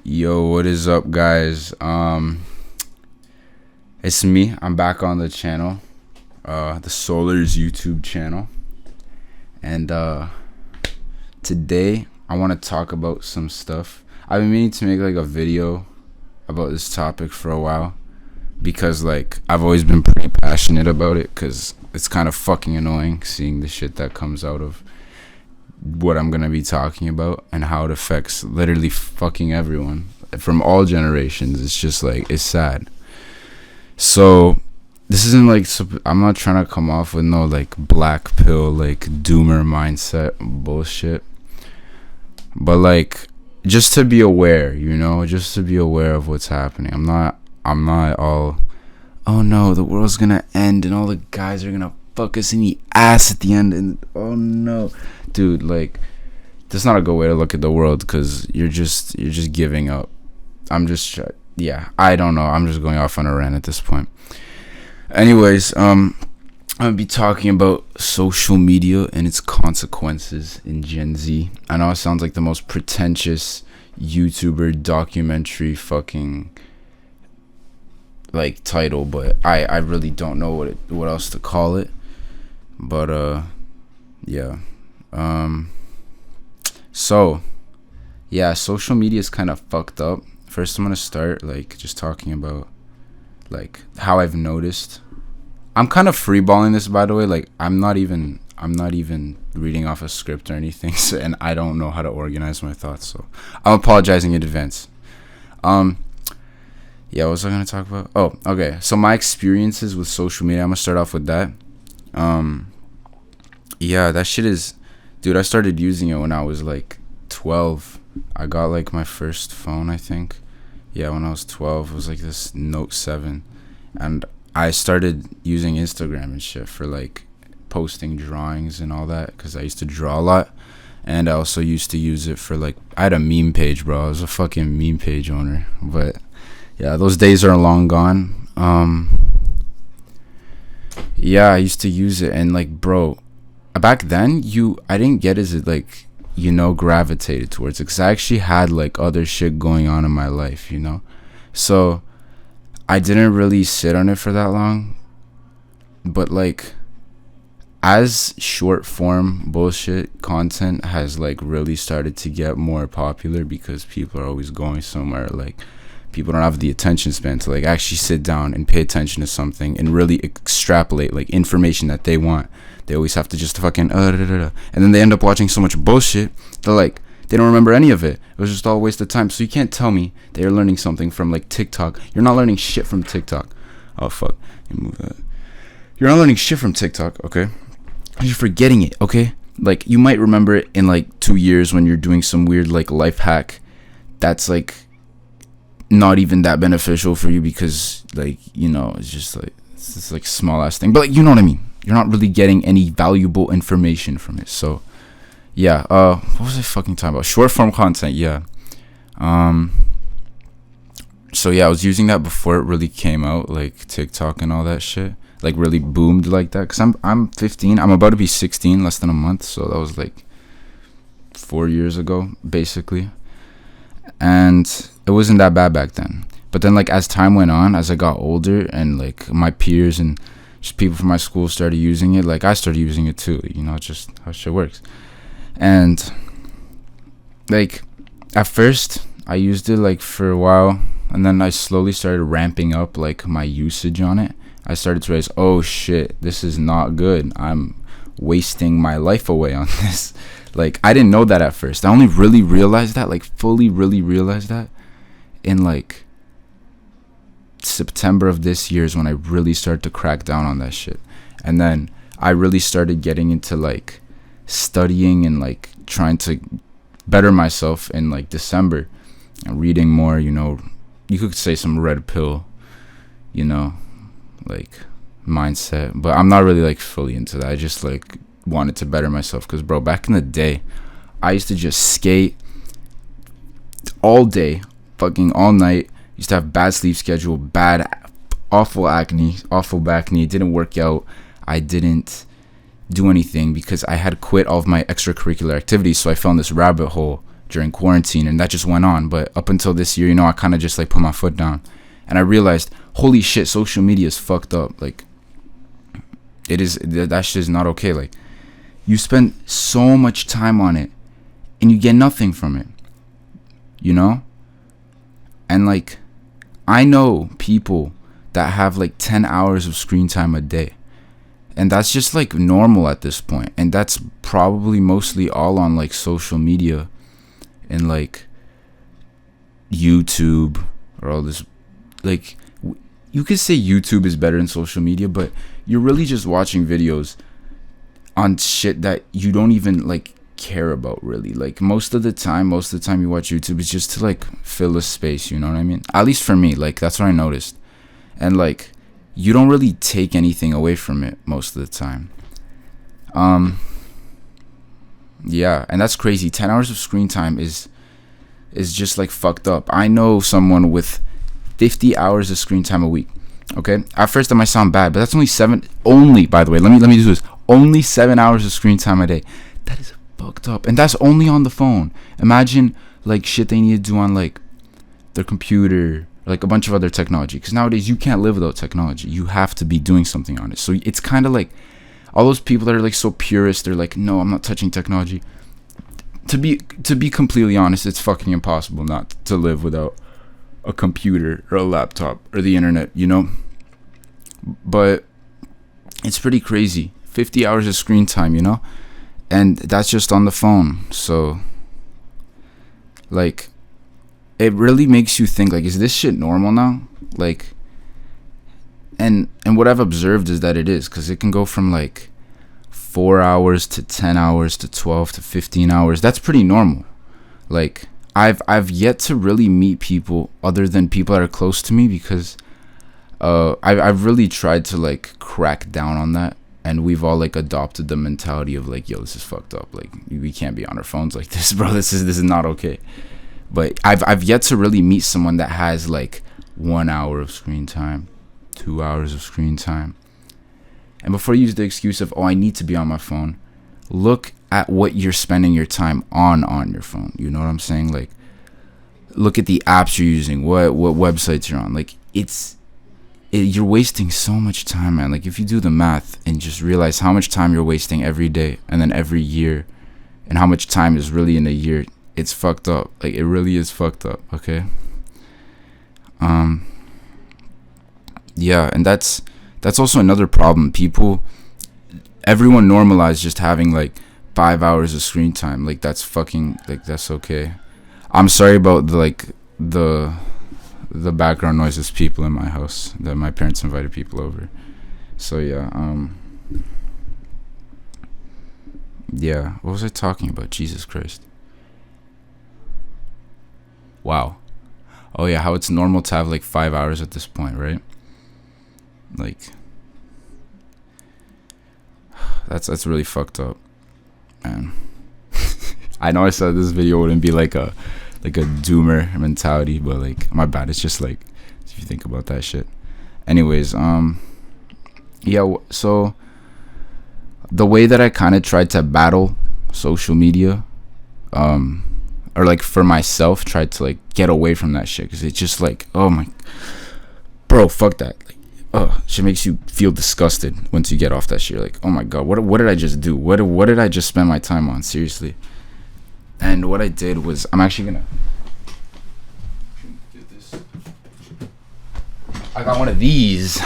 Yo, what is up, guys? It's me. I'm back on the channel, the solaarz YouTube channel, and today I want to talk about some stuff. I've been meaning to make like a video about this topic for a while because like I've always been pretty passionate about it because it's kind of fucking annoying seeing the shit that comes out of what I'm gonna be talking about and how it affects literally fucking everyone from all generations. It's just like, it's sad. So this isn't like, I'm not trying to come off with no like black pill like doomer mindset bullshit, but like just to be aware, just to be aware of what's happening. I'm not all, oh no, the world's gonna end and all the guys are gonna fuck us in the ass at the end, and oh no, dude, like that's not a good way to look at the world because you're just giving up. I don't know, I'm just going off on a rant at this point. Anyways, I'm gonna be talking about social media and its consequences in Gen Z. I know it sounds like the most pretentious YouTuber documentary fucking like title, but I really don't know what else to call it. But social media is kind of fucked up. First, I'm gonna start like just talking about like how I've noticed. I'm kind of freeballing this, by the way. Like I'm not even reading off a script or anything, so, and I don't know how to organize my thoughts, so I'm apologizing in advance. What was I gonna talk about? Oh, okay. So my experiences with social media. I'm gonna start off with that. That shit is, dude, I started using it when I was like 12. I got like my first phone, I think. Yeah, when I was 12, it was like this Note 7, and I started using Instagram and shit for like posting drawings and all that because I used to draw a lot, and I also used to use it for like, I had a meme page, bro. I was a fucking meme page owner, but yeah, those days are long gone. I used to use it, and like, bro, back then I didn't get as it like, gravitated towards it because I actually had like other shit going on in my life, so I didn't really sit on it for that long. But like, as short form bullshit content has like really started to get more popular because people are always going somewhere, like people don't have the attention span to like actually sit down and pay attention to something and really extrapolate like information that they want. They always have to just fucking and then they end up watching so much bullshit that like they don't remember any of it. It was just all a waste of time. So you can't tell me they're learning something from like TikTok. You're not learning shit from TikTok. Oh fuck, you move that. You're not learning shit from TikTok, okay? You're forgetting it, okay? Like you might remember it in like 2 years when you're doing some weird like life hack that's like not even that beneficial for you because like, it's just like, it's this like small ass thing, but like, you know what I mean? You're not really getting any valuable information from it. So what was I fucking talking about? Short form content. I was using that before it really came out, like TikTok and all that shit like really boomed like that, because I'm 15. I'm about to be 16 less than a month, so that was like 4 years ago basically, and it wasn't that bad back then. But then like as time went on, as I got older and like my peers and just people from my school started using it, like I started using it too, just how shit works. And like at first I used it like for a while, and then I slowly started ramping up like my usage on it. I started to realize, oh shit, this is not good. I'm wasting my life away on this. Like I didn't know that at first. I only really realized that, like fully really realized that in like September of this year is when I really started to crack down on that shit. And then I really started getting into like studying and like trying to better myself in like December and reading more, you could say some red pill, like mindset, but I'm not really like fully into that. I just like wanted to better myself because, bro, back in the day I used to just skate all day, fucking all night. Used to have bad sleep schedule, awful acne, awful back knee. It didn't work out. I didn't do anything because I had quit all of my extracurricular activities, so I fell in this rabbit hole during quarantine, and that just went on. But up until this year, you know, I kind of just like put my foot down, and I realized, holy shit, social media is fucked up. Like, it is, that shit is not okay. Like, you spend so much time on it and you get nothing from it, you know? And like, I know people that have like 10 hours of screen time a day, and that's just like normal at this point. And that's probably mostly all on like social media and like YouTube or all this. Like, you could say YouTube is better than social media, but you're really just watching videos on shit that you don't even like care about, really. Like, most of the time you watch YouTube is just to like fill a space, you know what I mean? At least for me, like, that's what I noticed. And like, you don't really take anything away from it most of the time. Yeah, and that's crazy. 10 hours of screen time is just like fucked up. I know someone with 50 hours of screen time a week. Okay, at first that might sound bad, but that's only by the way, let me do this, only 7 hours of screen time a day. That is fucked up. And that's only on the phone. Imagine like shit they need to do on like their computer, like a bunch of other technology, because nowadays you can't live without technology. You have to be doing something on it. So it's kind of like all those people that are like so purist, they're like, no, I'm not touching technology. To be completely honest, it's fucking impossible not to live without a computer or a laptop or the internet, you know? But it's pretty crazy. 50 hours of screen time, you know? And that's just on the phone. So like, it really makes you think, like, is this shit normal now? Like, and what I've observed is that it is, because it can go from like 4 hours to 10 hours to 12 to 15 hours. That's pretty normal. Like, I've yet to really meet people other than people that are close to me, because I've really tried to like crack down on that, and we've all like adopted the mentality of like, yo, this is fucked up. Like, we can't be on our phones like this, bro. This is not okay. But I've yet to really meet someone that has like 1 hour of screen time, 2 hours of screen time. And before you use the excuse of, oh, I need to be on my phone, look at what you're spending your time on your phone. You know what I'm saying? Like, look at the apps you're using, what websites you're on. Like, you're wasting so much time, man. Like, if you do the math and just realize how much time you're wasting every day and then every year, and how much time is really in a year, it's fucked up. Like, it really is fucked up. Okay. Yeah, and that's also another problem. Everyone normalized just having like 5 hours of screen time. Like, that's fucking, like, that's okay. I'm sorry about the background noises, people in my house, that my parents invited people over. So yeah, yeah, what was I talking about? Jesus Christ. Wow. Oh yeah, how it's normal to have like 5 hours at this point, right? Like, that's really fucked up, man. I know I said this video wouldn't be like a doomer mentality, but like, my bad. It's just like, if you think about that shit. Anyways, yeah, so the way that I kind of tried to battle social media, or like for myself, tried to like get away from that shit, because it's just like, oh my, bro, fuck that. Like, shit makes you feel disgusted once you get off that shit. You're like, oh my god, what did I just do? What did I just spend my time on? Seriously. And what I did was, I'm actually gonna get this. I got one of these,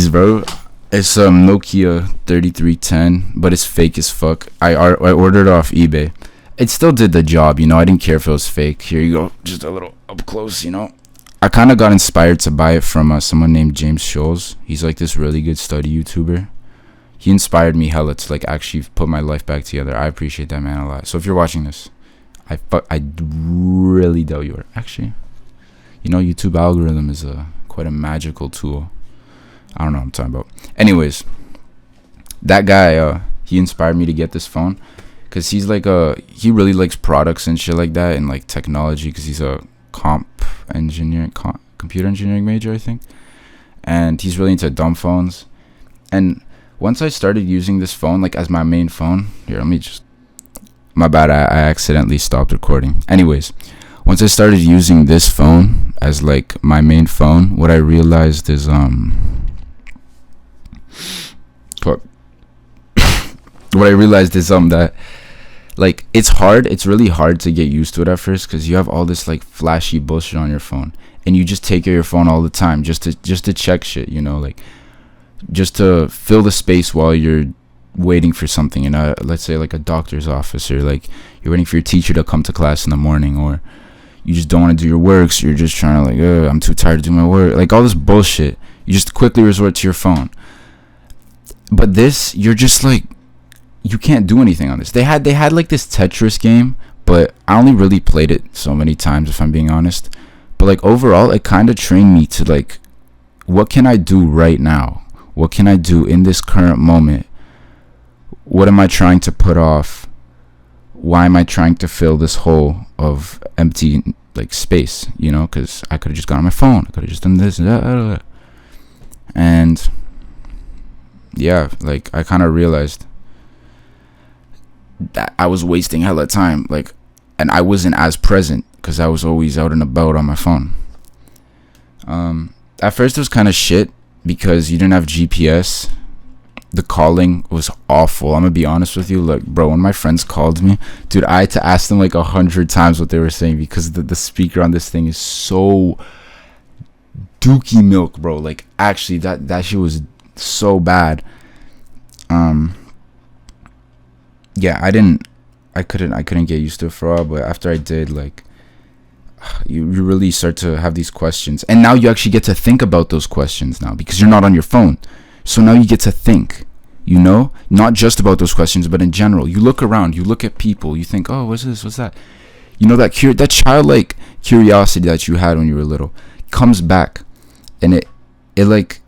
bro. It's a Nokia 3310, but it's fake as fuck. I ordered it off eBay. It still did the job, you know. I didn't care if it was fake. Here you go, just a little up close, you know. I kind of got inspired to buy it from someone named James Scholes. He's like this really good study YouTuber. He inspired me hella to like actually put my life back together. I appreciate that man a lot. So if you're watching this, I really doubt you are. Actually, you know, YouTube algorithm is quite a magical tool. I don't know what I'm talking about. Anyways, that guy, he inspired me to get this phone, because he's like he really likes products and shit like that, and like technology, because he's a computer engineering major, I think, and he's really into dumb phones. And once I started using this phone like as my main phone, here, let me just, My bad, I accidentally stopped recording. Anyways, once I started using this phone as like my main phone, what I realized is what what I realized is that like it's really hard to get used to it at first, because you have all this like flashy bullshit on your phone, and you just take out your phone all the time just to check shit, you know, like just to fill the space while you're waiting for something in a, let's say, like a doctor's office, or like you're waiting for your teacher to come to class in the morning, or you just don't want to do your work, so you're just trying to like, I'm too tired to do my work, like all this bullshit. You just quickly resort to your phone. But this, you're just like, you can't do anything on this. They had like this Tetris game, but I only really played it so many times, if I'm being honest. But like overall, it kind of trained me to like, what can I do right now? What can I do in this current moment? What am I trying to put off? Why am I trying to fill this hole of empty like space? You know, because I could have just gone on my phone. I could have just done this. And yeah, like I kind of realized that I was wasting hella time. Like, and I wasn't as present because I was always out and about on my phone. At first it was kind of shit because you didn't have GPS. The calling was awful. I'm gonna be honest with you. Like, bro, when my friends called me, dude, I had to ask them like 100 times what they were saying, because the speaker on this thing is so dookie milk, bro. Like, actually, that shit was so bad. Yeah, I couldn't get used to it for a while, but after I did, like, you really start to have these questions, and now you actually get to think about those questions now, because you're not on your phone. So now you get to think, you know, not just about those questions, but in general. You look around, you look at people, you think, oh, what's this, what's that? You know, that childlike curiosity that you had when you were little comes back, and it like,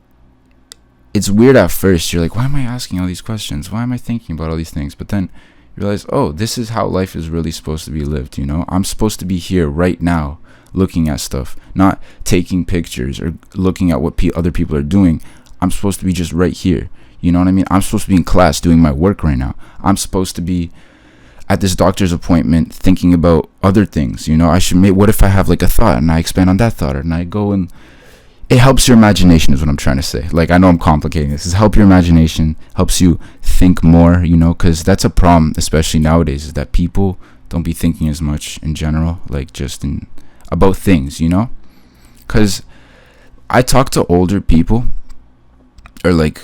it's weird at first. You're like, why am I asking all these questions? Why am I thinking about all these things? But then you realize, oh, this is how life is really supposed to be lived, you know? I'm supposed to be here right now looking at stuff, not taking pictures or looking at what other people are doing. I'm supposed to be just right here. You know what I mean? I'm supposed to be in class doing my work right now. I'm supposed to be at this doctor's appointment thinking about other things. You know, what if I have like a thought and I expand on that thought, and I go and it helps your imagination is what I'm trying to say. Like, I know I'm complicating this. It's help your imagination, helps you think more, you know, because that's a problem, especially nowadays, is that people don't be thinking as much in general, like just about things, you know? Because I talk to older people, or like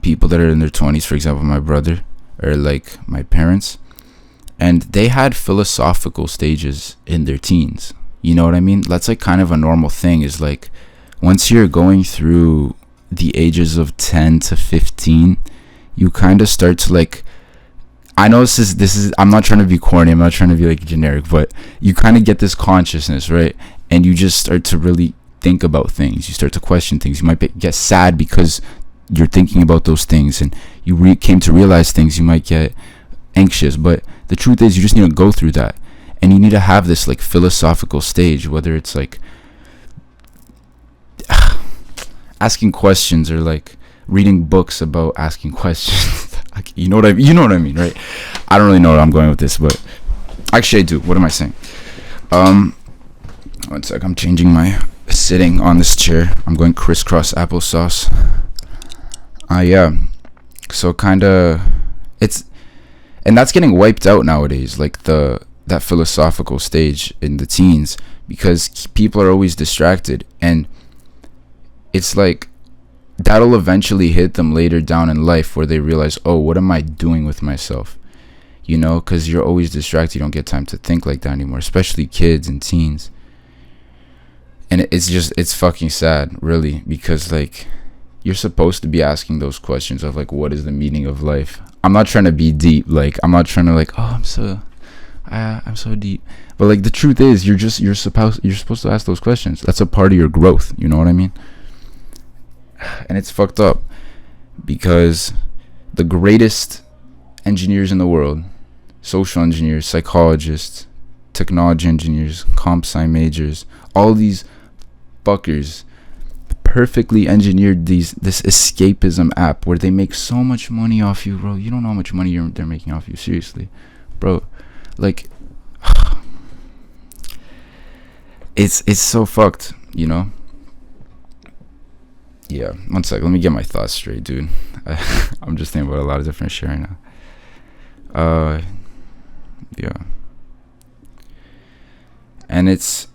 people that are in their 20s, for example, my brother, or like my parents, and they had philosophical stages in their teens. You know what I mean? That's like kind of a normal thing, is like once you're going through the ages of 10 to 15, you kind of start to like, I know this is I'm not trying to be corny, I'm not trying to be like generic, but you kind of get this consciousness, right? And you just start to really think about things. You start to question things. You might get sad because you're thinking about those things, and you came to realize things. You might get anxious, but the truth is you just need to go through that, and you need to have this like philosophical stage, whether it's like asking questions, or like reading books about asking questions. Like, you know what I mean, right? I don't really know where I'm going with this, but actually I do. What am I saying? 1 sec, I'm changing my sitting on this chair. I'm going crisscross applesauce. Yeah, so kind of and that's getting wiped out nowadays, like that philosophical stage in the teens, because people are always distracted, and it's like that'll eventually hit them later down in life, where they realize, oh, what am I doing with myself? You know, because you're always distracted. You don't get time to think like that anymore, especially kids and teens. And it's fucking sad, really, because like you're supposed to be asking those questions of like, what is the meaning of life? I'm not trying to be deep, like I'm not trying to like, oh, I'm so deep, but like the truth is you're supposed to ask those questions. That's a part of your growth, you know what I mean? And it's fucked up, because the greatest engineers in the world, social engineers, psychologists, technology engineers, comp sci majors, all these fuckers perfectly engineered this escapism app where they make so much money off you, bro. You don't know how much money they're making off you, seriously, bro. Like, it's so fucked, you know. Yeah, one sec, let me get my thoughts straight, dude. I'm just thinking about a lot of different shit right now. Yeah, and it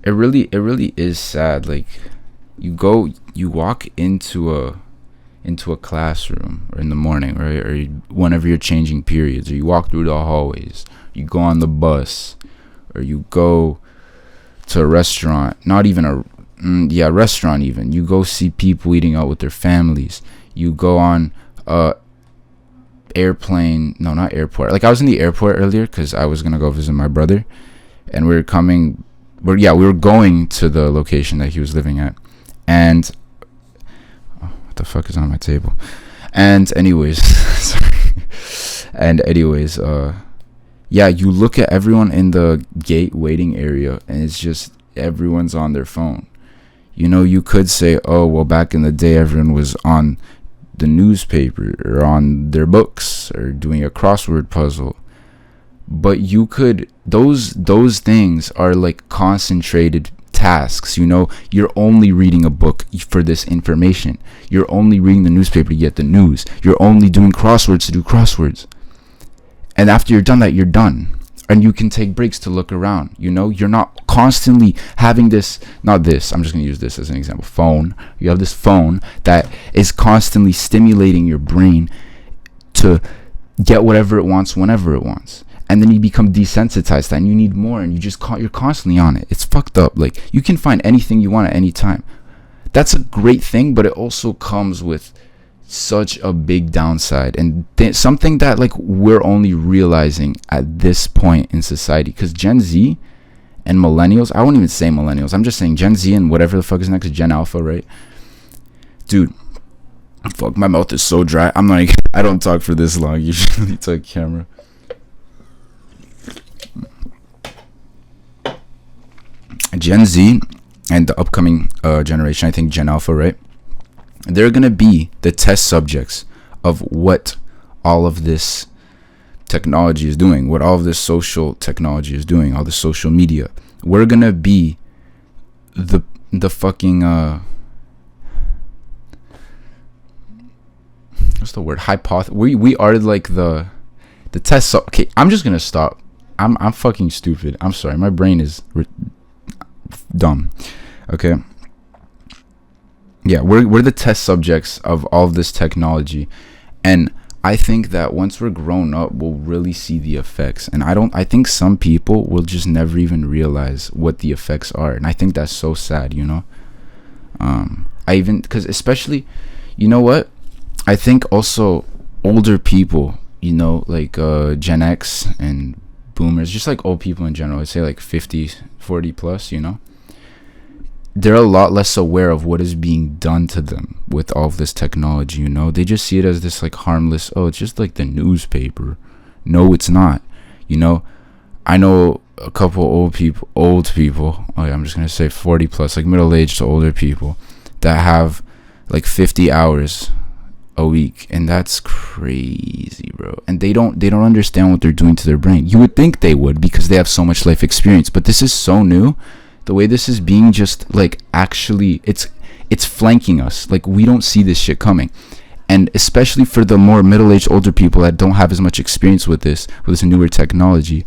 really is sad. Like, you walk into a classroom, or in the morning, right, or whenever you're changing periods, or you walk through the hallways, you go on the bus, or you go to a restaurant, not even a restaurant, even you go see people eating out with their families, you go on a airplane, no, not airport, like I was in the airport earlier because I was gonna go visit my brother, and we were going to the location that he was living at. And what the fuck is on my table? And anyways, sorry. And anyways, yeah, you look at everyone in the gate waiting area, and it's just everyone's on their phone. You know, you could say, oh, well, back in the day, everyone was on the newspaper or on their books or doing a crossword puzzle. But you could, those things are like concentrated tasks. You know, you're only reading a book for this information. You're only reading the newspaper to get the news. You're only doing crosswords to do crosswords. And after you're done that, you're done. And you can take breaks to look around. You know, you're not constantly having this, not this, I'm just going to use this as an example, phone. You have this phone that is constantly stimulating your brain to get whatever it wants whenever it wants. And then you become desensitized to that, and you need more, and you're constantly on it. It's fucked up. Like, you can find anything you want at any time. That's a great thing, but it also comes with such a big downside, and something that like we're only realizing at this point in society, because Gen Z and millennials, I won't even say millennials, I'm just saying Gen Z and whatever the fuck is next, Gen Alpha, right? Dude, fuck, my mouth is so dry. I don't talk for this long usually to a camera. Gen Z and the upcoming generation, I think Gen Alpha, right? They're going to be the test subjects of what all of this technology is doing, what all of this social technology is doing, all the social media. We're going to be the fucking, what's the word? We are like the test. Okay, I'm just going to stop. I'm fucking stupid. I'm sorry. My brain is dumb. Okay. Yeah, we're the test subjects of all of this technology, and I think that once we're grown up, we'll really see the effects. And I think some people will just never even realize what the effects are, and I think that's so sad, you know. Because especially, you know what, I think also older people, you know, like Gen X and boomers, just like old people in general, I'd say like 50, 40 plus, you know, they're a lot less aware of what is being done to them with all of this technology, you know. They just see it as this like harmless, oh, it's just like the newspaper. No, it's not, you know. I know a couple old people, oh yeah, I'm just gonna say 40 plus, like middle-aged to older people that have like 50 hours a week, and that's crazy, bro. And they don't understand what they're doing to their brain. You would think they would, because they have so much life experience, but this is so new. The way this is being just like, actually, it's flanking us. Like, we don't see this shit coming. And especially for the more middle-aged older people that don't have as much experience with this newer technology,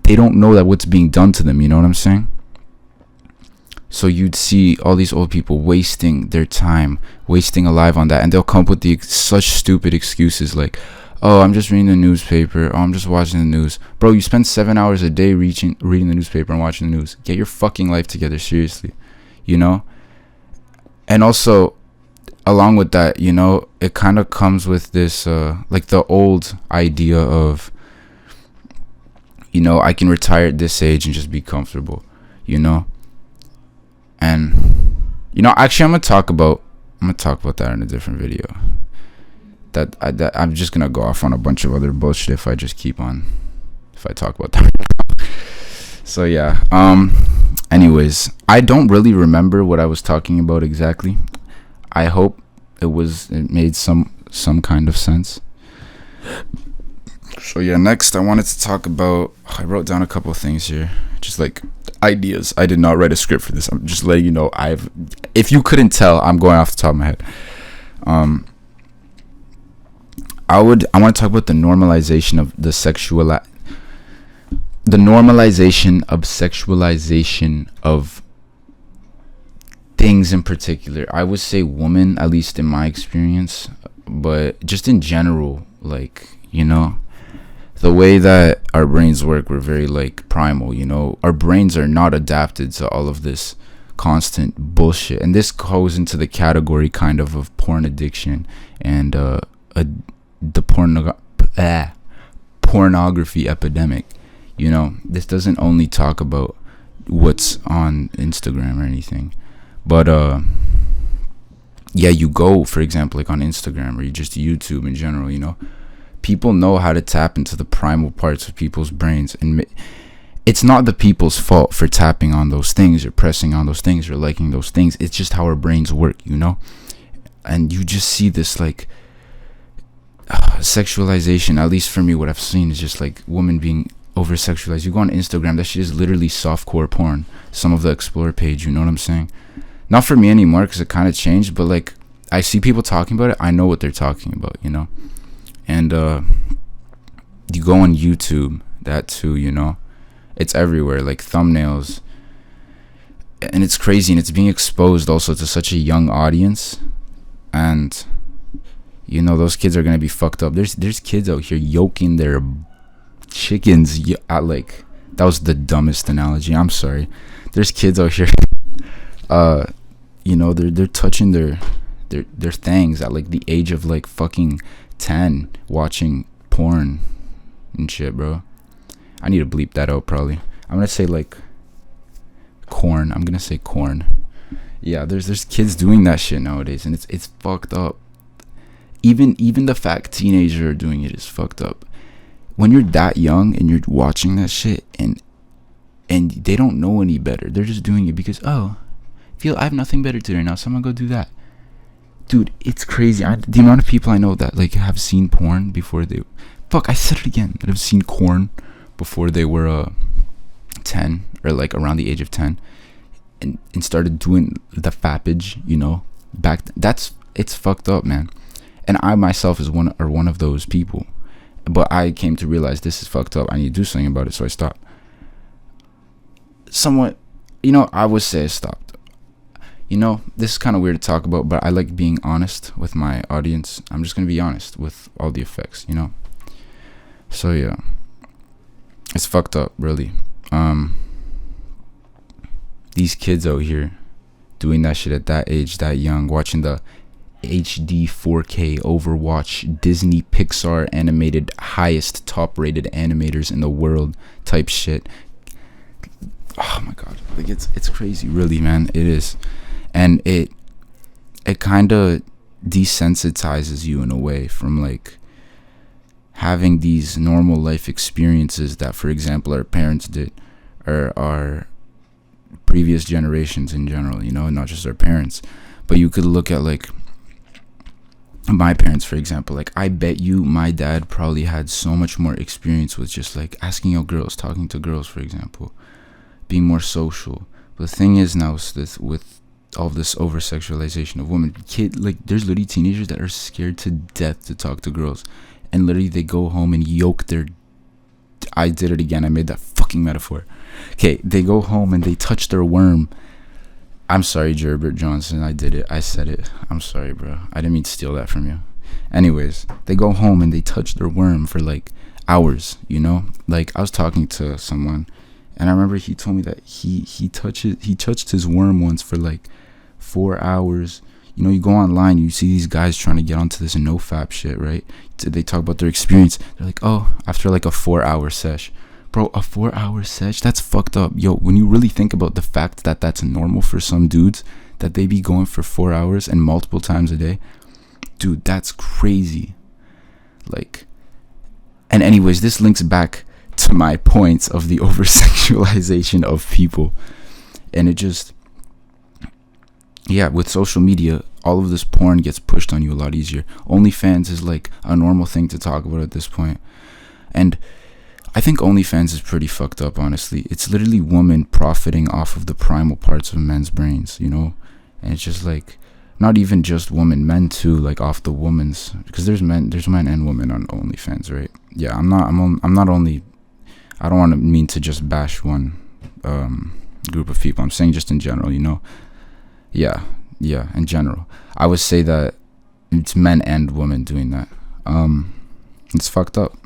they don't know that what's being done to them, you know what I'm saying? So you'd see all these old people wasting their time, wasting alive on that, and they'll come up with such stupid excuses like, oh, I'm just reading the newspaper. Oh, I'm just watching the news. Bro, you spend 7 hours a day reading the newspaper and watching the news. Get your fucking life together, seriously. You know? And also, along with that, you know, it kind of comes with this, like the old idea of, you know, I can retire at this age and just be comfortable, you know? And, you know, actually, I'm gonna talk about that in a different video. That I'm just gonna go off on a bunch of other bullshit if I talk about that. So yeah. Anyways, I don't really remember what I was talking about exactly. I hope it made some kind of sense. So yeah, next I wanted to talk about. I wrote down a couple of things here, just like ideas. I did not write a script for this. I'm just letting you know. If you couldn't tell, I'm going off the top of my head. Um, I want to talk about the normalization of the normalization of sexualization of things in particular. I would say women, at least in my experience, but just in general, like, the way that our brains work, we're very like primal. Our brains are not adapted to all of this constant bullshit, and this goes into the category kind of porn addiction and the pornography epidemic. This doesn't only talk about what's on Instagram or anything, but yeah, you go, for example, like on Instagram or you just YouTube in general, people know how to tap into the primal parts of people's brains, and it's not the people's fault for tapping on those things or pressing on those things or liking those things. It's just how our brains work, and you just see this like sexualization. At least for me, what I've seen is just like women being over sexualized. You go on Instagram, that shit is literally softcore porn. Some of the explore page, you know what I'm saying? Not for me anymore because it kind of changed, but like I see people talking about it, I know what they're talking about, and you go on YouTube, that too, it's everywhere, like thumbnails, and it's crazy, and it's being exposed also to such a young audience, and those kids are gonna be fucked up. There's kids out here yoking their chickens at like, that was the dumbest analogy, I'm sorry. There's kids out here they're touching their things at like the age of like fucking 10, watching porn and shit, bro. I need to bleep that out probably. I'm gonna say like corn. I'm gonna say corn. Yeah, there's kids doing that shit nowadays, and it's fucked up. Even the fact teenagers are doing it is fucked up. When you're that young and you're watching that shit, and they don't know any better, they're just doing it because I have nothing better to do now, so I'm gonna go do that. Dude, it's crazy. The amount of people I know that like have seen porn before they I said it again, that have seen corn before they were 10 or like around the age of 10, and started doing the fappage, it's fucked up, man. And I myself is one of those people, but I came to realize this is fucked up. I need to do something about it, so I stopped. Somewhat, I would say I stopped. This is kind of weird to talk about, but I like being honest with my audience. I'm just going to be honest with all the effects, So yeah, it's fucked up, really. These kids out here doing that shit at that age, that young, watching the HD 4K Overwatch Disney Pixar animated, highest top rated animators in the world type shit. Oh my god, like it's crazy, really, man. It is. And it kind of desensitizes you in a way from like having these normal life experiences that, for example, our parents did, or our previous generations in general, not just our parents. But you could look at like my parents, for example. Like, I bet you my dad probably had so much more experience with just like asking out girls, talking to girls, for example, being more social. But the thing is now with all this over sexualization of women, there's literally teenagers that are scared to death to talk to girls, and literally they go home and yoke their, I did it again, I made that fucking metaphor. Okay, they go home and they touch their worm. I'm sorry, Gerbert Johnson, I did it, I said it, I'm sorry, bro, I didn't mean to steal that from you. Anyways, they go home and they touch their worm for like hours, like I was talking to someone, and I remember he told me that he touched his worm once for like 4 hours. You go online, you see these guys trying to get onto this nofap shit, right? They talk about their experience. They're like, oh, after like a 4-hour sesh. Bro, a 4-hour sesh? That's fucked up. Yo, when you really think about the fact that that's normal for some dudes, that they be going for 4 hours and multiple times a day, dude, that's crazy. Like, and anyways, this links back to my points of the over-sexualization of people. And it just, yeah, with social media, all of this porn gets pushed on you a lot easier. OnlyFans is like a normal thing to talk about at this point. And I think OnlyFans is pretty fucked up, honestly. It's literally women profiting off of the primal parts of men's brains, you know? And it's just like, not even just women, men too, like off the women's, because there's men and women on OnlyFans, right? Yeah, I'm not only, I don't want to mean to just bash one group of people. I'm saying just in general, you know? Yeah, in general. I would say that it's men and women doing that. It's fucked up.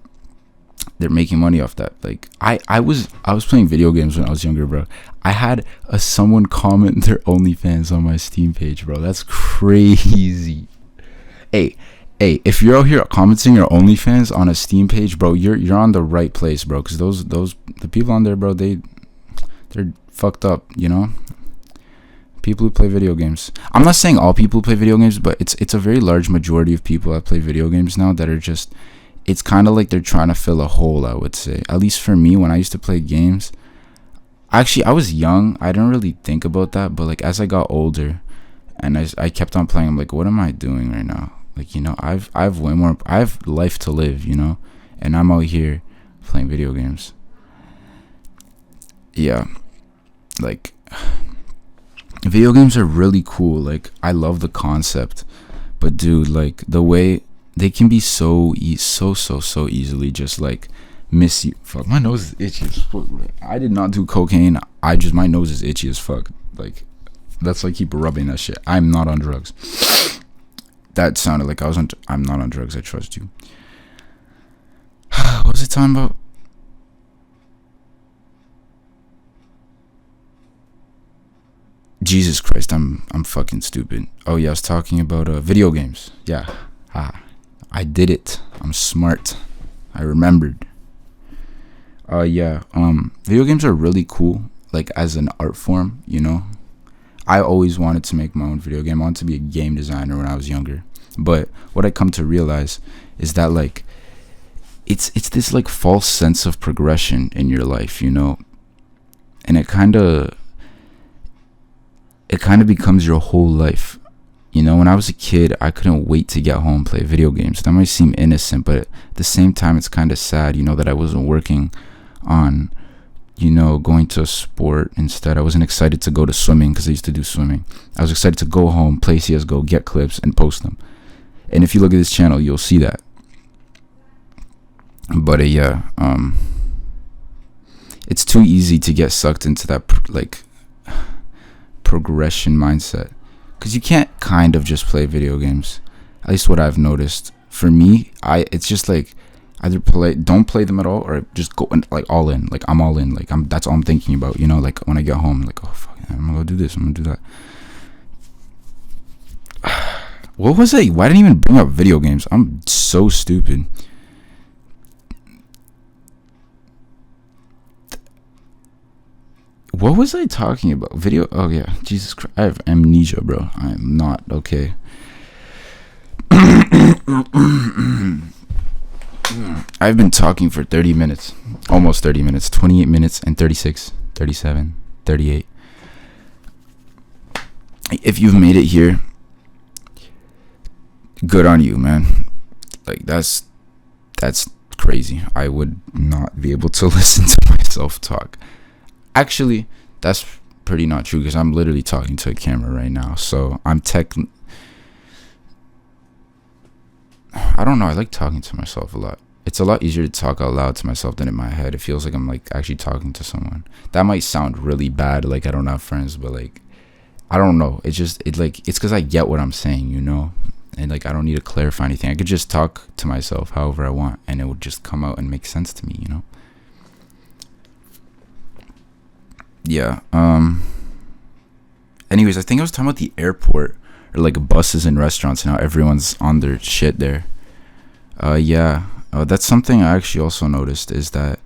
They're making money off that. Like I was playing video games when I was younger, bro. I had someone comment their OnlyFans on my Steam page, bro. That's crazy. Hey, if you're out here commenting your OnlyFans on a Steam page, bro, you're on the right place, bro. Cause the people on there, bro, they're fucked up, you know. People who play video games. I'm not saying all people who play video games, but it's a very large majority of people that play video games now that are just, it's kind of like they're trying to fill a hole, I would say. At least for me, when I used to play games, actually, I was young. I didn't really think about that. But like as I got older and I kept on playing, I'm like, what am I doing right now? Like, you know, I've way more, I have life to live, you know, and I'm out here playing video games. Yeah, like video games are really cool. Like I love the concept, but dude, like the way they can be so easily just like miss you. Fuck, my nose is itchy as fuck. I did not do cocaine. My nose is itchy as fuck. Like that's why I keep rubbing that shit. I'm not on drugs. That sounded like I'm not on drugs. I trust you. What was it talking about? Jesus Christ, I'm fucking stupid. Oh yeah, I was talking about video games. Yeah. I did it. I'm smart. I remembered. Video games are really cool, like as an art form, you know. I always wanted to make my own video game. I wanted to be a game designer when I was younger. But what I come to realize is that like it's this like false sense of progression in your life, you know. And it kind of becomes your whole life. You know, when I was a kid, I couldn't wait to get home and play video games. That might seem innocent, but at the same time, it's kind of sad, you know, that I wasn't working on, you know, going to a sport instead. I wasn't excited to go to swimming because I used to do swimming. I was excited to go home, play CSGO, get clips, and post them. And if you look at this channel, you'll see that. But it's too easy to get sucked into that, like, progression mindset. Because you can't kind of just play video games. At least what I've noticed. For me, it's just like either don't play them at all, or just go like all in. Like I'm all in. Like that's all I'm thinking about. You know, like when I get home, I'm like, oh fuck, I'm gonna go do this. I'm gonna do that. What was it? Why didn't I even bring up video games? I'm so stupid. What was I talking about? Video? Oh yeah, Jesus Christ! I have amnesia, bro. I am not okay. I've been talking for 30 minutes, almost 30 minutes, 28 minutes, and 36, 37, 38. If you've made it here, good on you, man. Like that's crazy. I would not be able to listen to myself talk. Actually, that's pretty not true because I'm literally talking to a camera right now. So I don't know. I like talking to myself a lot. It's a lot easier to talk out loud to myself than in my head. It feels like I'm like actually talking to someone. That might sound really bad. Like I don't have friends, but like, I don't know. It's because I get what I'm saying, you know? And like, I don't need to clarify anything. I could just talk to myself however I want and it would just come out and make sense to me, you know? Yeah. Anyways, I think I was talking about the airport or like buses and restaurants and how everyone's on their shit there. That's something I actually also noticed is that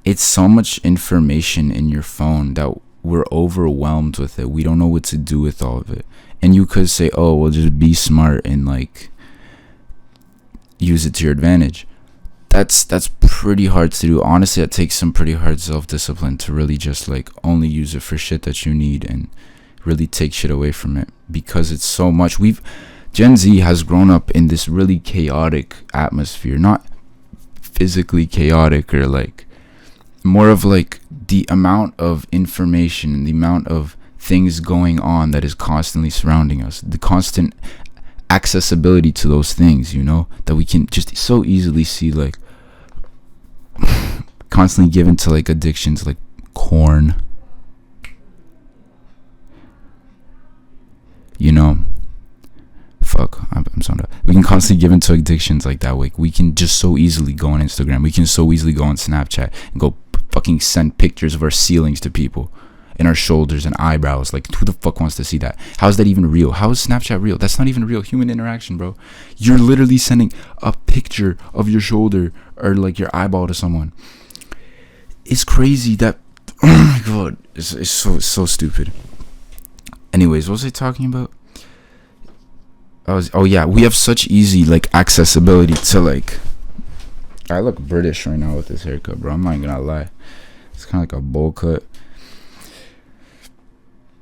it's so much information in your phone that we're overwhelmed with it. We don't know what to do with all of it. And you could say, oh, well, just be smart and like use it to your advantage. That's pretty hard to do. Honestly, it takes some pretty hard self-discipline to really just like only use it for shit that you need and really take shit away from it, because it's so much. Gen Z has grown up in this really chaotic atmosphere, not physically chaotic, or like more of like the amount of information and the amount of things going on that is constantly surrounding us, the constant accessibility to those things, you know, that we can just so easily see, like constantly given to like addictions like corn, you know. Fuck, I'm so done. We can constantly give into addictions like that. Like we can just so easily go on Instagram, we can so easily go on Snapchat and go fucking send pictures of our ceilings to people, and our shoulders and eyebrows. Like, who the fuck wants to see that? How is that even real? How is Snapchat real? That's not even real human interaction, bro. You're literally sending a picture of your shoulder or like your eyeball to someone. It's crazy that, oh my god, it's so stupid. Anyways, what was I talking about? Oh yeah, we have such easy like accessibility to like. I look British right now with this haircut, bro. I'm not gonna lie. It's kind of like a bowl cut.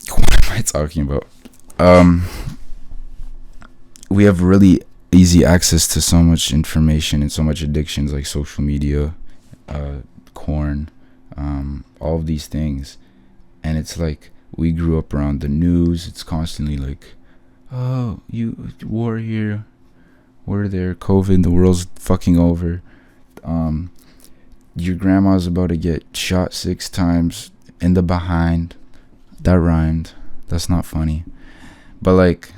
What am I talking about? We have really easy access to so much information and so much addictions, like social media, corn, all of these things. And it's like we grew up around the news. It's constantly like, oh, you war here, war there, COVID, the world's fucking over. Your grandma's about to get shot 6 times in the behind. That rhymed. That's not funny. But like,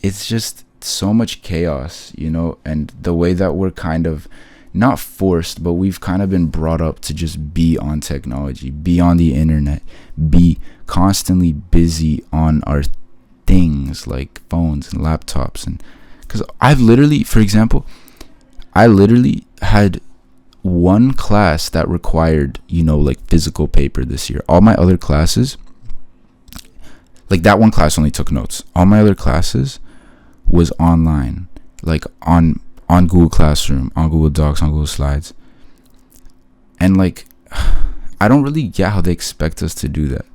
it's just so much chaos, you know, and the way that we're kind of not forced, but we've kind of been brought up to just be on technology, be on the internet, be constantly busy on our things like phones and laptops. And because I've literally, for example, I literally had one class that required, you know, like physical paper this year. All my other classes, like that one class only took notes. All my other classes was online, like on Google Classroom, on Google Docs, on Google Slides. And like, I don't really get how they expect us to do that,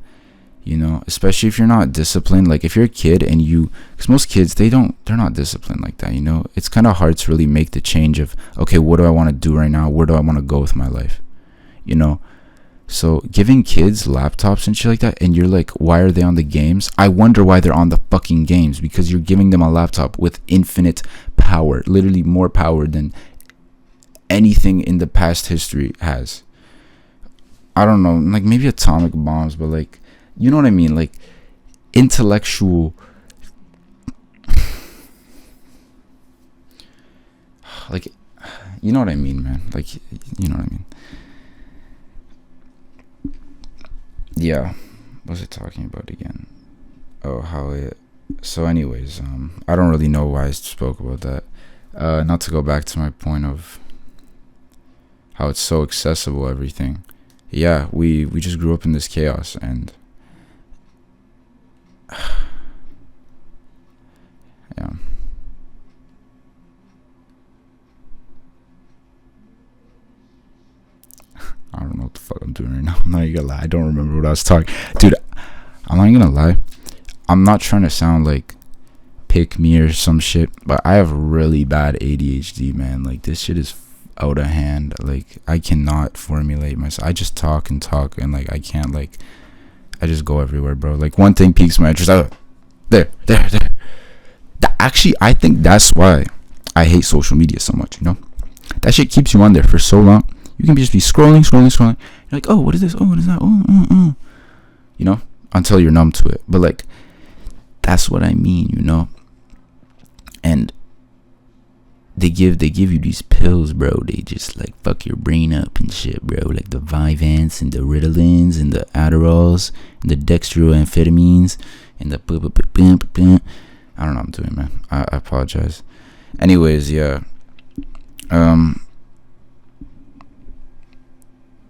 you know, especially if you're not disciplined. Like if you're a kid and because most kids, they're not disciplined like that, you know. It's kind of hard to really make the change of, okay, what do I want to do right now? Where do I want to go with my life, you know? So giving kids laptops and shit like that, and you're like, why are they on the games? I wonder why they're on the fucking games, because you're giving them a laptop with infinite power, literally more power than anything in the past history has. I don't know, like maybe atomic bombs, but like, you know what I mean? Like intellectual, like, you know what I mean, man? Like, you know what I mean? Yeah, what was I talking about again? Oh, so anyways, I don't really know why I spoke about that. Not to go back to my point of how it's so accessible, everything. Yeah, we just grew up in this chaos, and yeah. I don't know what the fuck I'm doing right now. I'm not gonna lie. I don't remember what I was talking. Dude, I'm not gonna lie. I'm not trying to sound like pick me or some shit, but I have really bad ADHD, man. Like this shit is out of hand. Like I cannot formulate myself. I just talk and like I can't, like, I just go everywhere, bro. Like one thing piques my interest. There. Actually, I think that's why I hate social media so much, you know? That shit keeps you on there for so long. You can just be scrolling. You're like, oh, what is this? Oh, what is that? Oh. You know, until you're numb to it. But like, that's what I mean, you know. And they give you these pills, bro. They just like fuck your brain up and shit, bro. Like the Vyvanse and the Ritalins and the Adderalls and the dextroamphetamines and the I don't know what I'm doing, man. I apologize. Anyways, yeah.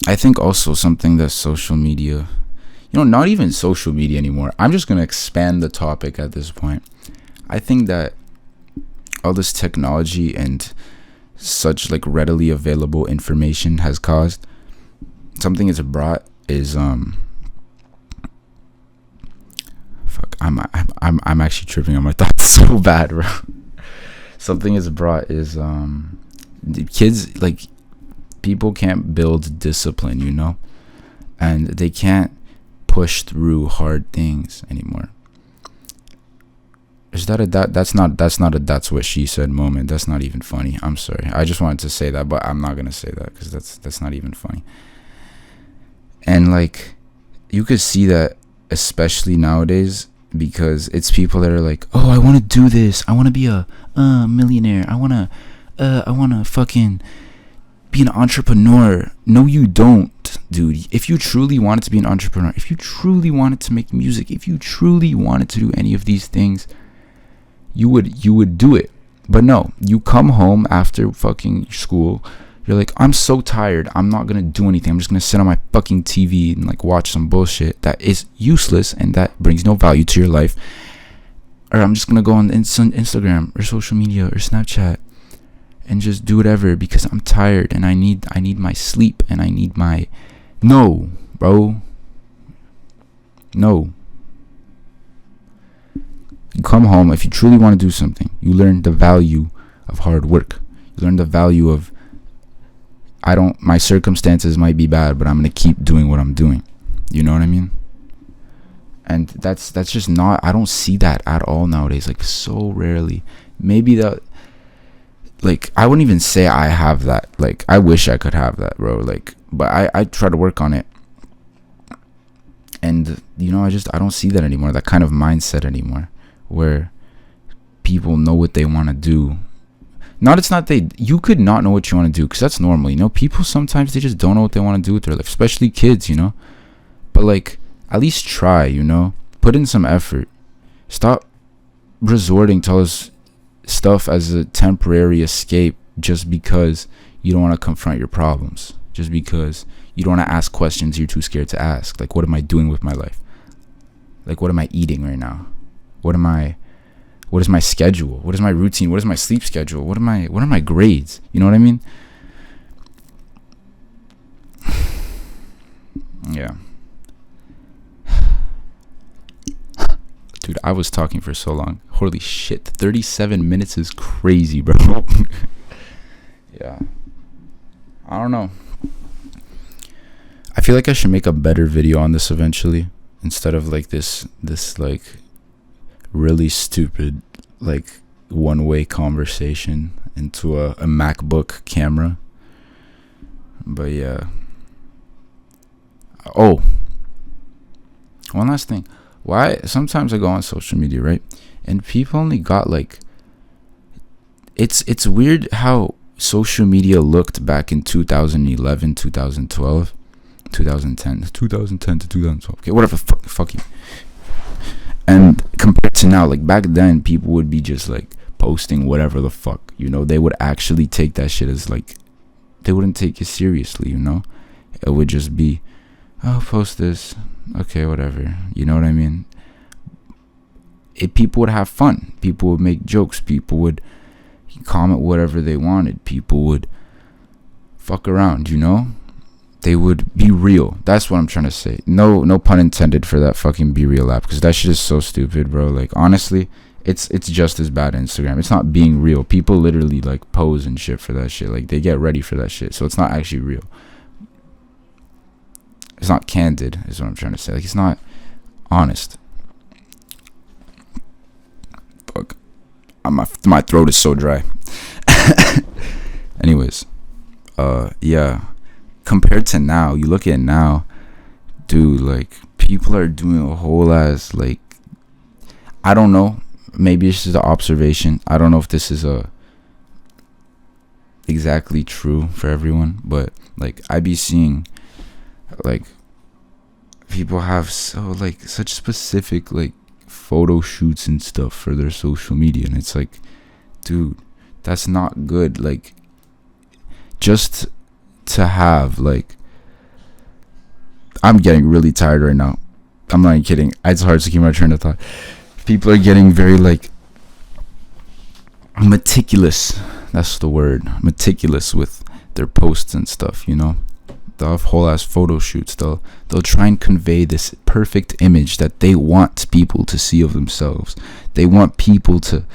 I think also something that social media, you know, not even social media anymore. I'm just going to expand the topic at this point. I think that all this technology and such like readily available information has caused, something it's brought is fuck, I'm actually tripping on my thoughts so bad, bro. Something it's brought is the kids, like, people can't build discipline, you know, and they can't push through hard things anymore. Is that a that's not a that's what she said moment. That's not even funny. I'm sorry. I just wanted to say that, but I'm not gonna say that because that's not even funny. And like, you could see that especially nowadays, because it's people that are like, oh, I want to do this. I want to be a millionaire. I want to fucking be an entrepreneur. No, you don't, dude. If you truly wanted to be an entrepreneur, if you truly wanted to make music, if you truly wanted to do any of these things, you would do it. But no, you come home after fucking school, you're like, I'm so tired, I'm not gonna do anything, I'm just gonna sit on my fucking TV and like watch some bullshit that is useless and that brings no value to your life. Or I'm just gonna go on Instagram or social media or Snapchat and just do whatever because I'm tired and I need my sleep and I need my... No, bro. No. You come home, if you truly want to do something, you learn the value of hard work. You learn the value of, my circumstances might be bad, but I'm going to keep doing what I'm doing. You know what I mean? And that's just not, I don't see that at all nowadays, like so rarely. Maybe that, like, I wouldn't even say I have that. Like, I wish I could have that, bro. Like, but I try to work on it. And, you know, I don't see that anymore, that kind of mindset anymore, where people know what they want to do. You could not know what you want to do, because that's normal, you know. People sometimes, they just don't know what they want to do with their life, especially kids, you know. But like, at least try, you know. Put in some effort. Stop resorting to all this stuff as a temporary escape just because you don't want to confront your problems, just because you don't want to ask questions you're too scared to ask. Like, what am I doing with my life? Like, what am I eating right now? What is my schedule? What is my routine? What is my sleep schedule? What are my grades? You know what I mean? Yeah. Dude, I was talking for so long. Holy shit. 37 minutes is crazy, bro. Yeah. I don't know. I feel like I should make a better video on this eventually, instead of like this like really stupid like one-way conversation into a MacBook camera. But yeah. Oh, one last thing. Why sometimes I go on social media, right, and people only got like, it's weird how social media looked back in 2011, 2012, 2010 to 2012. Okay, whatever, fuck you. And compared to now, like back then, people would be just like posting whatever the fuck, you know. They would actually take that shit as like, they wouldn't take it seriously, you know. It would just be, oh, post this, okay, whatever, you know what I mean. People would have fun, people would make jokes, people would comment whatever they wanted, people would fuck around, you know. They would be real. That's what I'm trying to say. No pun intended for that fucking Be Real app, because that shit is so stupid, bro. Like, honestly, it's just as bad Instagram. It's not being real. People literally like pose and shit for that shit. Like, they get ready for that shit, so it's not actually real. It's not candid, is what I'm trying to say. Like, it's not honest. Fuck, my throat is so dry. Anyways, yeah. Compared to now, you look at now, dude, like, people are doing a whole ass, like, I don't know, maybe it's just an observation. I don't know if this is exactly true for everyone, but like, I be seeing like people have such specific like photo shoots and stuff for their social media, and it's like, dude, that's not good. Like, just to have, like, I'm getting really tired right now, I'm not even kidding, it's hard to keep my train of thought. People are getting very like meticulous, that's the word, meticulous with their posts and stuff, you know. They'll have whole ass photo shoots. They'll try and convey this perfect image that they want people to see of themselves. They want people to,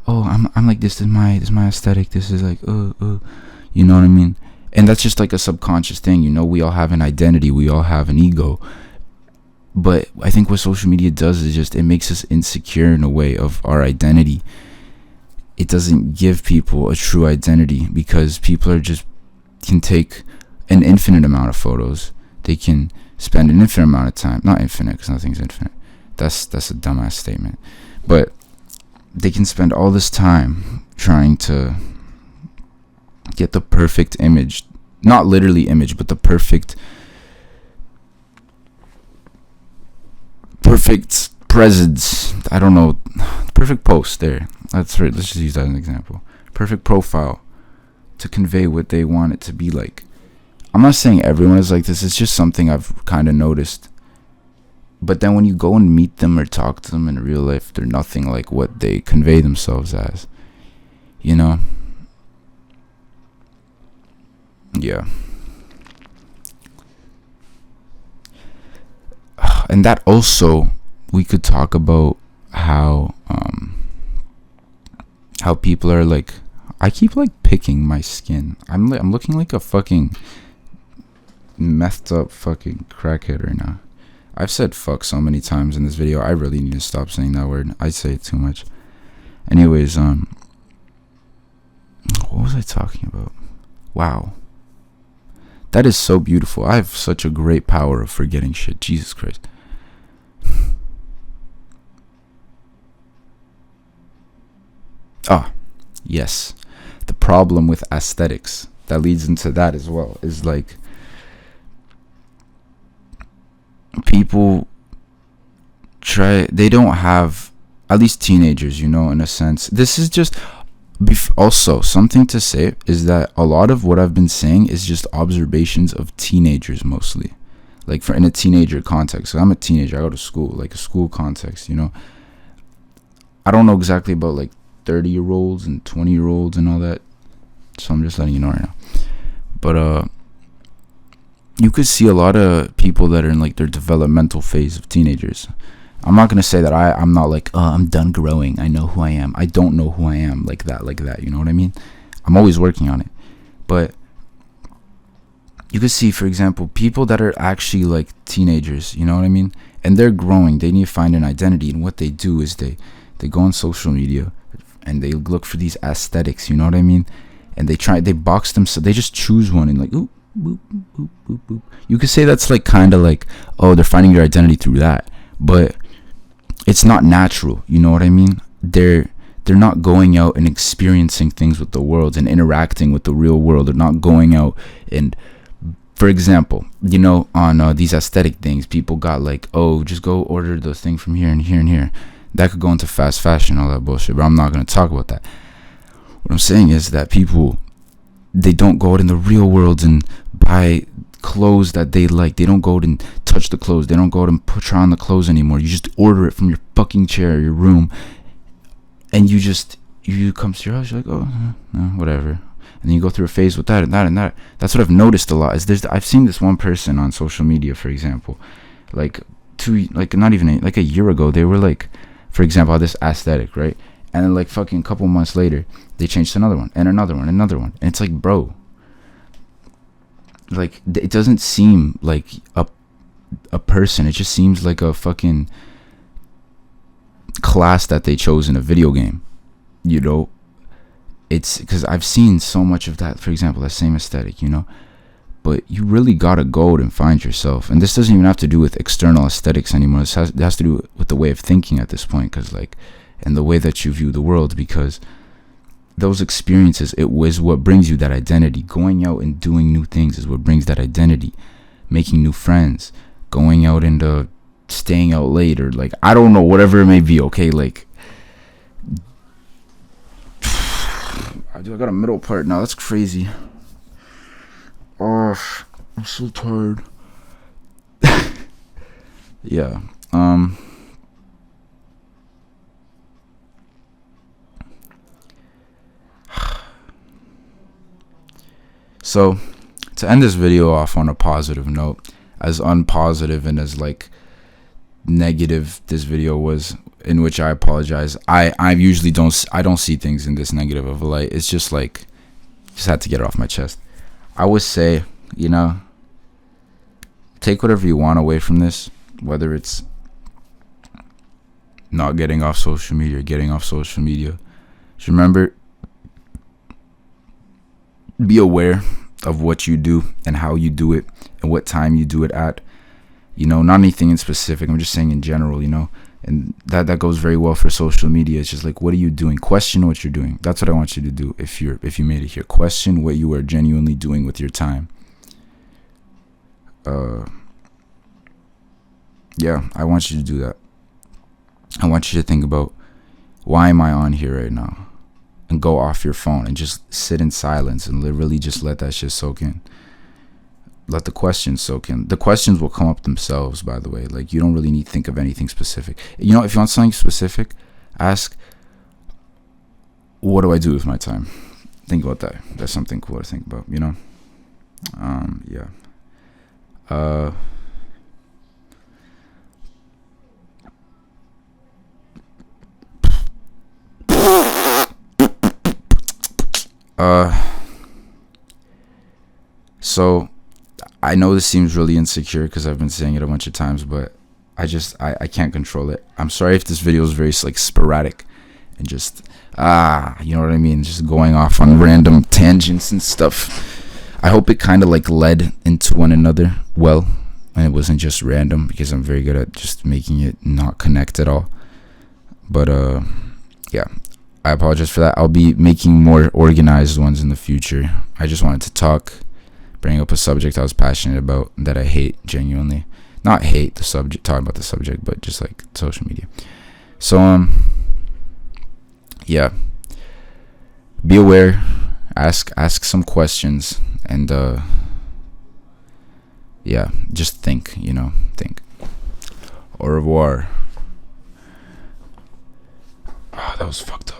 oh, I'm like, this is my aesthetic, this is like, you know what I mean. And that's just like a subconscious thing, you know. We all have an identity, we all have an ego. But I think what social media does is just, it makes us insecure in a way of our identity. It doesn't give people a true identity, because people are just, can take an infinite amount of photos. They can spend an infinite amount of time, not infinite, because nothing's infinite. That's a dumbass statement. But they can spend all this time trying to get the perfect image, not literally image, but the perfect presence. I don't know, perfect post there. That's right. Let's just use that as an example. Perfect profile to convey what they want it to be like. I'm not saying everyone is like this. It's just something I've kind of noticed. But then when you go and meet them or talk to them in real life, they're nothing like what they convey themselves as. You know? Yeah. And that also, we could talk about how people are like, I keep like picking my skin. I'm looking like a fucking methed up fucking crackhead right now. I've said fuck so many times in this video. I really need to stop saying that word. I say it too much. Anyways, what was I talking about? Wow. That is so beautiful. I have such a great power of forgetting shit. Jesus Christ. Yes. The problem with aesthetics that leads into that as well is like, people they don't have, at least teenagers, you know, in a sense. This is just also something to say is that a lot of what I've been saying is just observations of teenagers mostly, like for in a teenager context. So I'm a teenager, I go to school, like a school context, you know. I don't know exactly about like 30-year-olds and 20-year-olds and all that, so I'm just letting you know right now. But you could see a lot of people that are in like their developmental phase of teenagers. I'm not gonna say that I'm not like, I'm done growing, I know who I am. I don't know who I am like that, you know what I mean? I'm always working on it. But you could see, for example, people that are actually like teenagers, you know what I mean? And they're growing, they need to find an identity, and what they do is they go on social media and they look for these aesthetics, you know what I mean? And they box them, so they just choose one and like, ooh, boop, boop, boop, boop. You could say that's like kind of like, oh, they're finding their identity through that, but it's not natural, you know what I mean? They're not going out and experiencing things with the world and interacting with the real world. They're not going out and, for example, you know, on these aesthetic things, people got like, oh, just go order the thing from here and here and here. That could go into fast fashion, all that bullshit, but I'm not going to talk about that. What I'm saying is that people, they don't go out in the real world and buy clothes that they like. They don't go out and touch the clothes. They don't go out and try on the clothes anymore. You just order it from your fucking chair, your room, and you come to your house, you're like, oh, no, whatever. And then you go through a phase with that and that and that. That's what I've noticed a lot. I've seen this one person on social media, for example, like not even like a year ago, they were like, for example, this aesthetic, right? And then like fucking a couple months later, they changed to another one and another one and another one. And it's like, bro, like it doesn't seem like a person. It just seems like a fucking class that they chose in a video game, you know. It's because I've seen so much of that, for example, that same aesthetic, you know. But you really gotta go out and find yourself. And this doesn't even have to do with external aesthetics anymore. It has to do with the way of thinking at this point, because like, and the way that you view the world, because those experiences, it was what brings you that identity. Going out and doing new things is what brings that identity. Making new friends, going out and staying out late, or like, I don't know, whatever it may be. Okay, like I got a middle part now. That's crazy. Oh, I'm so tired. Yeah. So, to end this video off on a positive note, as unpositive and as like negative this video was, in which I apologize. I usually don't see things in this negative of a light. It's just like, just had to get it off my chest. I would say, you know, take whatever you want away from this, whether it's not getting off social media or getting off social media. Just remember, be aware of what you do and how you do it and what time you do it at. You know, not anything in specific. I'm just saying in general, you know. And that goes very well for social media. It's just like, what are you doing? Question what you're doing. That's what I want you to do. If you made it here, question what you are genuinely doing with your time. Yeah, I want you to do that. I want you to think about, why am I on here right now? And go off your phone and just sit in silence and literally just let that shit soak in. Let the questions soak in. The questions will come up themselves, by the way. Like, you don't really need to think of anything specific. You know, if you want something specific, ask, what do I do with my time? Think about that. That's something cool to think about, you know? Yeah. So I know this seems really insecure because I've been saying it a bunch of times, but I can't control it. I'm sorry if this video is very like sporadic and just you know what I mean, just going off on random tangents and stuff. I hope it kind of like led into one another well, and it wasn't just random, because I'm very good at just making it not connect at all. But yeah, I apologize for that. I'll be making more organized ones in the future. I just wanted to bring up a subject I was passionate about, that I hate genuinely. Not hate the subject, talking about the subject, but just like social media. So yeah, be aware, ask some questions, and yeah, just think, you know, think. Au revoir. Oh, that was fucked up.